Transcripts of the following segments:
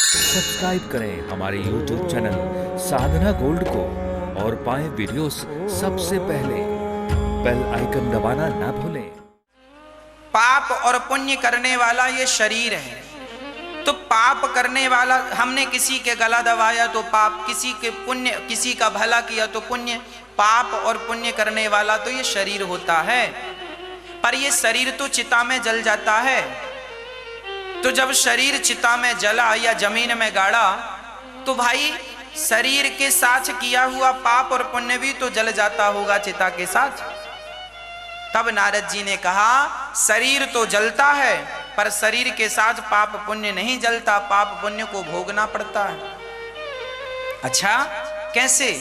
Subscribe करें हमारे YouTube channel साधना gold को और पाएं वीडियोस सबसे पहले। बेल आइकन दबाना ना भूलें। पाप और पुण्य करने वाला ये शरीर है, तो पाप करने वाला, हमने किसी के गला दबाया तो पाप, किसी के पुण्य, किसी का भला किया तो पुण्य। पाप और पुण्य करने वाला तो ये शरीर होता है, पर ये शरीर तो चिता में जल जाता है। तो जब शरीर चिता में जला या जमीन में गाड़ा, तो भाई शरीर के साथ किया हुआ पाप और पुण्य भी तो जल जाता होगा चिता के साथ। तब नारद जी ने कहा शरीर तो जलता है, पर शरीर के साथ पाप पुण्य नहीं जलता, पाप पुण्य को भोगना पड़ता है। अच्छा कैसे?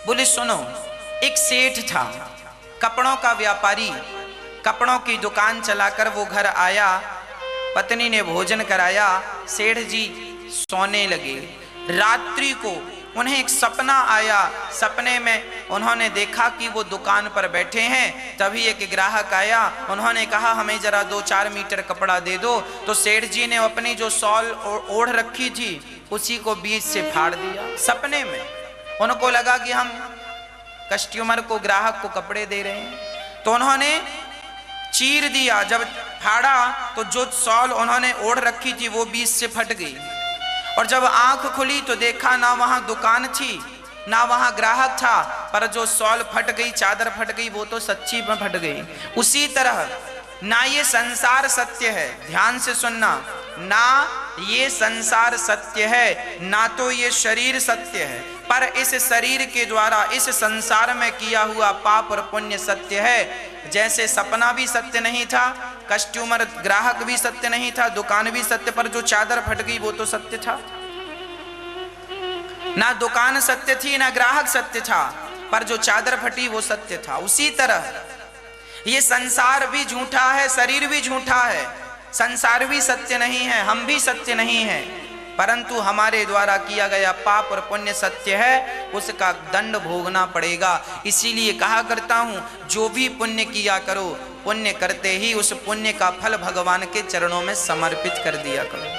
बोले सुनो, एक सेठ था, कपड़ों का व्यापारी, कपड़ों की दुकान चलाकर वो घर आया, पत्नी ने भोजन कराया, सेठ जी सोने लगे। रात्रि को उन्हें एक सपना आया, सपने में उन्होंने देखा कि वो दुकान पर बैठे हैं। तभी एक ग्राहक आया, उन्होंने कहा हमें जरा 2-4 मीटर कपड़ा दे दो। तो सेठ जी ने अपनी जो शॉल ओढ़ रखी थी उसी को बीच से फाड़ दिया सपने में। उनको लगा कि हम कस्टमर को, ग्राहक को कपड़े दे रहे हैं, तो उन्होंने चीर दिया। जब फाड़ा तो जो शॉल उन्होंने ओढ़ रखी थी वो बीच से फट गई। और जब आंख खुली तो देखा ना वहां दुकान थी ना वहां ग्राहक था, पर जो शॉल फट गई, चादर फट गई, वो तो सच्ची में फट गई। उसी तरह ना ये संसार सत्य है, ध्यान से सुनना, ना ये संसार सत्य है, ना तो ये शरीर सत्य है, पर इस शरीर के द्वारा इस संसार में किया हुआ पाप और पुण्य सत्य है। जैसे सपना भी सत्य नहीं था, कस्टमर ग्राहक भी सत्य नहीं था, दुकान भी सत्य, पर जो चादर फट गई वो तो सत्य था। ना दुकान सत्य थी ना ग्राहक सत्य था, पर जो चादर फटी वो सत्य था। उसी तरह ये संसार भी झूठा है, शरीर भी झूठा है, संसार भी सत्य नहीं है, हम भी सत्य नहीं है, परंतु हमारे द्वारा किया गया पाप और पुण्य सत्य है, उसका दंड भोगना पड़ेगा। इसीलिए कहा करता हूं, जो भी पुण्य किया करो, पुण्य करते ही उस पुण्य का फल भगवान के चरणों में समर्पित कर दिया करो।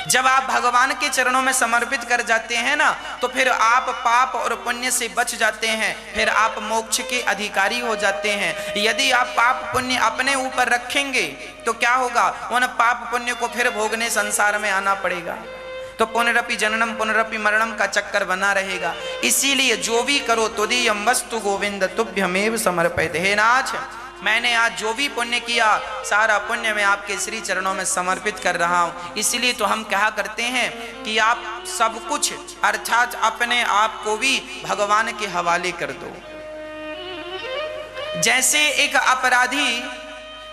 जब आप भगवान के चरणों में समर्पित कर जाते हैं ना, तो फिर आप पाप और पुण्य से बच जाते हैं, फिर आप मोक्ष के अधिकारी हो जाते हैं। यदि आप पाप पुण्य अपने ऊपर रखेंगे तो क्या होगा? उन पाप पुण्य को फिर भोगने संसार में आना पड़ेगा, तो पुनरपि जननम पुनरपि मरणम का चक्कर बना रहेगा। इसीलिए जो भी करो तुदीयम वस्तु गोविंद तुभ्यमेव समर्पित। हे नाथ, मैंने आज जो भी पुण्य किया, सारा पुण्य मैं आपके श्री चरणों में समर्पित कर रहा हूं। इसलिए तो हम कहा करते हैं कि आप सब कुछ, अर्थात अपने आप को भी भगवान के हवाले कर दो। जैसे एक अपराधी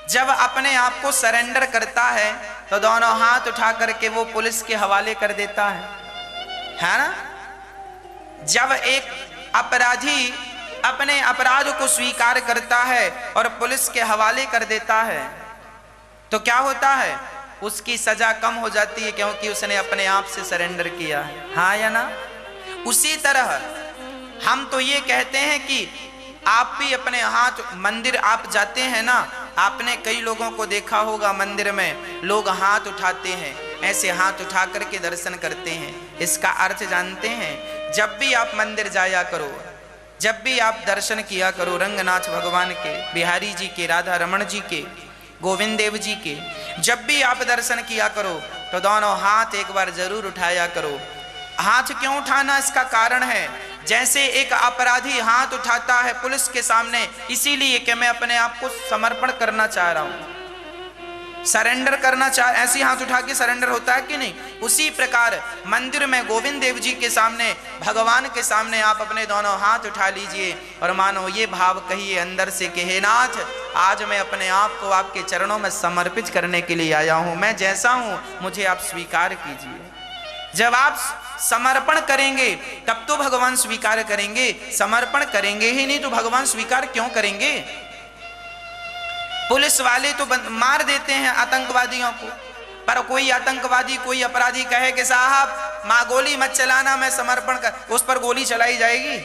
जब अपने आप को सरेंडर करता है तो दोनों हाथ उठा करके वो पुलिस के हवाले कर देता है ना? जब एक अपराधी अपने अपराध को स्वीकार करता है और पुलिस के हवाले कर देता है तो क्या होता है? उसकी सजा कम हो जाती है, क्योंकि उसने अपने आप से सरेंडर किया है। हाँ या ना? उसी तरह हम तो ये कहते हैं कि आप भी अपने हाथ, मंदिर आप जाते हैं ना, आपने कई लोगों को देखा होगा मंदिर में लोग हाथ उठाते हैं, ऐसे हाथ उठा करके दर्शन करते हैं। इसका अर्थ जानते हैं? जब भी आप मंदिर जाया करो, जब भी आप दर्शन किया करो रंगनाथ भगवान के, बिहारी जी के, राधा रमण जी के, गोविंद देव जी के, जब भी आप दर्शन किया करो तो दोनों हाथ एक बार जरूर उठाया करो। हाथ क्यों उठाना? इसका कारण है, जैसे एक अपराधी हाथ उठाता है पुलिस के सामने, इसीलिए कि मैं अपने आप को समर्पण करना चाह रहा हूं, सरेंडर करना चाह, ऐसी हाथ उठा के सरेंडर होता है कि नहीं? उसी प्रकार मंदिर में गोविंद देव जी के सामने, भगवान के सामने आप अपने दोनों हाथ उठा लीजिए और मानो ये भाव कहिए अंदर से कि हे नाथ, आज मैं अपने आप को आपके चरणों में समर्पित करने के लिए आया हूं, मैं जैसा हूं मुझे आप स्वीकार कीजिए। जब आप समर्पण करेंगे तब तो भगवान स्वीकार करेंगे, समर्पण करेंगे ही नहीं तो भगवान स्वीकार क्यों करेंगे? पुलिस वाले तो मार देते हैं आतंकवादियों को, पर कोई आतंकवादी, कोई अपराधी कहे कि साहब मां गोली मत चलाना, मैं समर्पण कर, उस पर गोली चलाई जाएगी?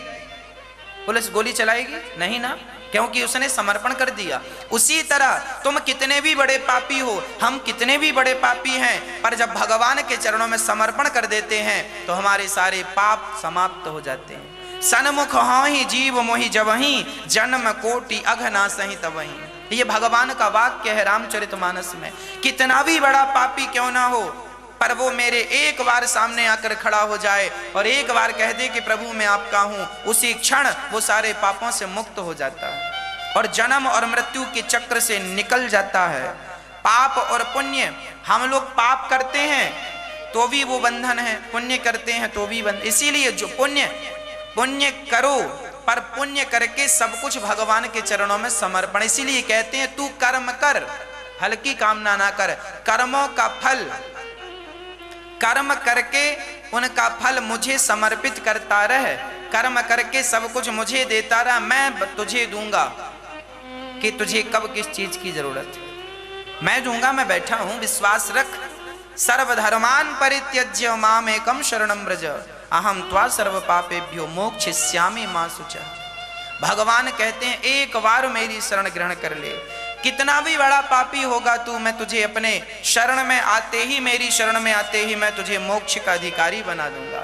पुलिस गोली चलाएगी? नहीं ना, क्योंकि उसने समर्पण कर दिया। उसी तरह तुम कितने भी बड़े पापी हो, हम कितने भी बड़े पापी हैं, पर जब भगवान के चरणों में समर्पण कर देते हैं तो हमारे सारे पाप समाप्त हो जाते हैं। सन्मुख हाँहि जीव मोहि जबहि, जन्म कोटि अघना सहि तबहि। ये भगवान का वाक्य है रामचरितमानस में। कितना भी बड़ा पापी क्यों ना हो, पर वो मेरे एक बार सामने आकर खड़ा हो जाए और एक बार कह दे कि प्रभु मैं आपका हूं, उसी क्षण वो सारे पापों से मुक्त हो जाता है और जन्म और मृत्यु के चक्र से निकल जाता है। पाप और पुण्य, हम लोग पाप करते हैं तो भी वो बंधन है, पुण्य करते हैं तो भी बंधन। इसीलिए जो पुण्य करो, पर पुण्य करके सब कुछ भगवान के चरणों में समर्पण। इसीलिए कहते हैं तू कर्म कर, फल की कामना ना कर। कर्मों का फल, कर्म करके उनका फल मुझे समर्पित करता रह, कर्म करके सब कुछ मुझे देता रह, मैं तुझे दूंगा कि तुझे कब किस चीज की जरूरत है, मैं दूंगा, मैं बैठा हूं, विश्वास रख। सर्वधर्मान परित्यज्य माम एकम शरणम व्रज, अहम त्वा सर्व पापेभ्यो मोक्षयिष्यामि मा शुचः। भगवान कहते हैं एक बार मेरी शरण ग्रहण कर ले, कितना भी बड़ा पापी होगा तू, मैं तुझे अपने शरण में आते ही, मेरी शरण में आते ही मैं तुझे मोक्ष का अधिकारी बना दूंगा।